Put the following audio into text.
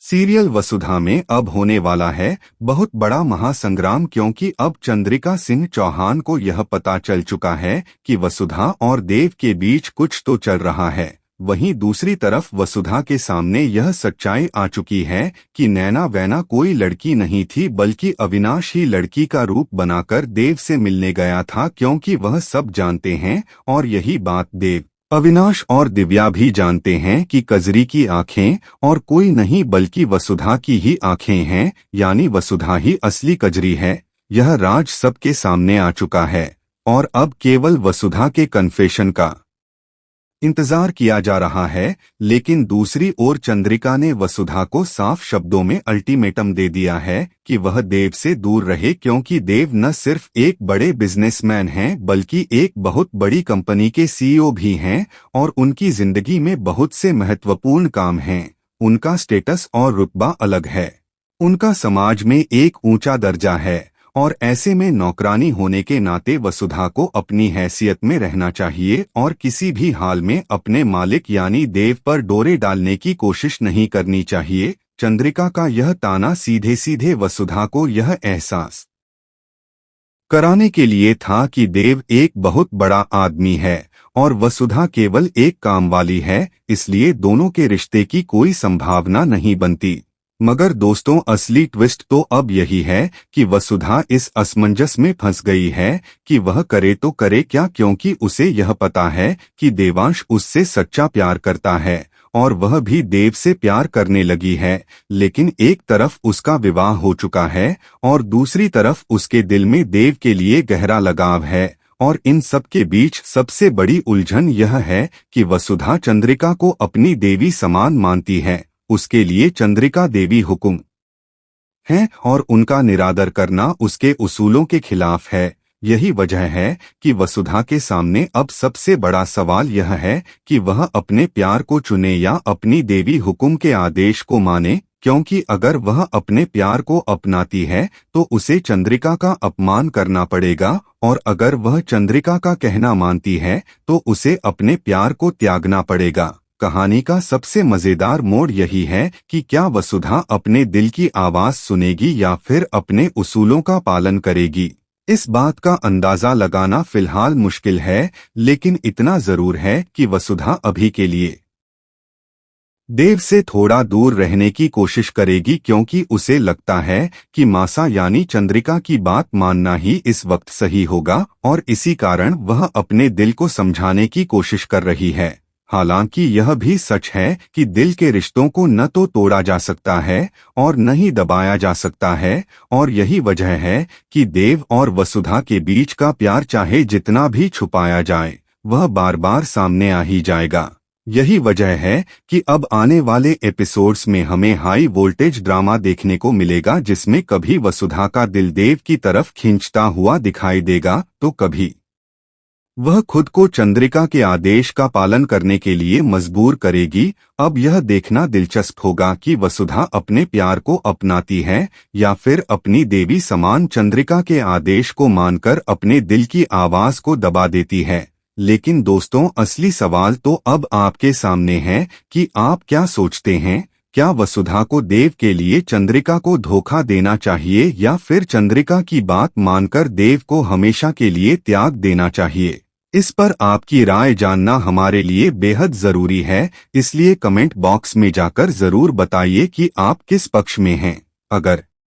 Serial वसुधा में अब होने वाला है बहुत बड़ा महासंग्राम, क्योंकि अब चंद्रिका सिंह चौहान को यह पता चल चुका है कि वसुधा और देव के बीच कुछ तो चल रहा है। वहीं दूसरी तरफ वसुधा के सामने यह सच्चाई आ चुकी है कि नैना वैना कोई लड़की नहीं थी, बल्कि अविनाश ही लड़की का रूप बनाकर देव से मिलने गया था, क्योंकि वह सब जानते हैं और यही बात देव, अविनाश और दिव्या भी जानते हैं कि कजरी की आंखें और कोई नहीं बल्कि वसुधा की ही आंखें हैं, यानी वसुधा ही असली कजरी है। यह राज सबके सामने आ चुका है और अब केवल वसुधा के कन्फेशन का इंतजार किया जा रहा है। लेकिन दूसरी ओर चंद्रिका ने वसुधा को साफ शब्दों में अल्टीमेटम दे दिया है कि वह देव से दूर रहे, क्योंकि देव न सिर्फ एक बड़े बिजनेसमैन हैं बल्कि एक बहुत बड़ी कंपनी के सीईओ भी हैं और उनकी जिंदगी में बहुत से महत्वपूर्ण काम हैं। उनका स्टेटस और रुतबा अलग है, उनका समाज में एक ऊंचा दर्जा है और ऐसे में नौकरानी होने के नाते वसुधा को अपनी हैसियत में रहना चाहिए और किसी भी हाल में अपने मालिक यानी देव पर डोरे डालने की कोशिश नहीं करनी चाहिए। चंद्रिका का यह ताना सीधे सीधे वसुधा को यह एहसास कराने के लिए था कि देव एक बहुत बड़ा आदमी है और वसुधा केवल एक काम वाली है, इसलिए दोनों के रिश्ते की कोई संभावना नहीं बनती। मगर दोस्तों, असली ट्विस्ट तो अब यही है कि वसुधा इस असमंजस में फंस गई है कि वह करे तो करे क्या, क्योंकि उसे यह पता है कि देवांश उससे सच्चा प्यार करता है और वह भी देव से प्यार करने लगी है। लेकिन एक तरफ उसका विवाह हो चुका है और दूसरी तरफ उसके दिल में देव के लिए गहरा लगाव है, और इन सब के बीच सबसे बड़ी उलझन यह है कि वसुधा चंद्रिका को अपनी देवी समान मानती है। उसके लिए चंद्रिका देवी हुक्म है और उनका निरादर करना उसके उसूलों के खिलाफ है। यही वजह है कि वसुधा के सामने अब सबसे बड़ा सवाल यह है कि वह अपने प्यार को चुने या अपनी देवी हुक्म के आदेश को माने, क्योंकि अगर वह अपने प्यार को अपनाती है तो उसे चंद्रिका का अपमान करना पड़ेगा, और अगर वह चंद्रिका का कहना मानती है तो उसे अपने प्यार को त्यागना पड़ेगा। कहानी का सबसे मजेदार मोड़ यही है कि क्या वसुधा अपने दिल की आवाज सुनेगी या फिर अपने उसूलों का पालन करेगी। इस बात का अंदाजा लगाना फिलहाल मुश्किल है, लेकिन इतना जरूर है कि वसुधा अभी के लिए देव से थोड़ा दूर रहने की कोशिश करेगी, क्योंकि उसे लगता है कि मासा यानी चंद्रिका की बात मानना ही इस वक्त सही होगा, और इसी कारण वह अपने दिल को समझाने की कोशिश कर रही है। हालांकि यह भी सच है कि दिल के रिश्तों को न तो तोड़ा जा सकता है और न ही दबाया जा सकता है, और यही वजह है कि देव और वसुधा के बीच का प्यार चाहे जितना भी छुपाया जाए वह बार बार सामने आ ही जाएगा। यही वजह है कि अब आने वाले एपिसोड्स में हमें हाई वोल्टेज ड्रामा देखने को मिलेगा, जिसमें कभी वसुधा का दिल देव की तरफ खींचता हुआ दिखाई देगा तो कभी वह खुद को चंद्रिका के आदेश का पालन करने के लिए मजबूर करेगी। अब यह देखना दिलचस्प होगा कि वसुधा अपने प्यार को अपनाती है या फिर अपनी देवी समान चंद्रिका के आदेश को मानकर अपने दिल की आवाज को दबा देती है। लेकिन दोस्तों, असली सवाल तो अब आपके सामने है कि आप क्या सोचते हैं। क्या वसुधा को देव के लिए चंद्रिका को धोखा देना चाहिए या फिर चंद्रिका की बात मानकर देव को हमेशा के लिए त्याग देना चाहिए? इस पर आपकी राय जानना हमारे लिए बेहद जरूरी है, इसलिए कमेंट बॉक्स में जाकर जरूर बताइए कि आप किस पक्ष में हैं। अगर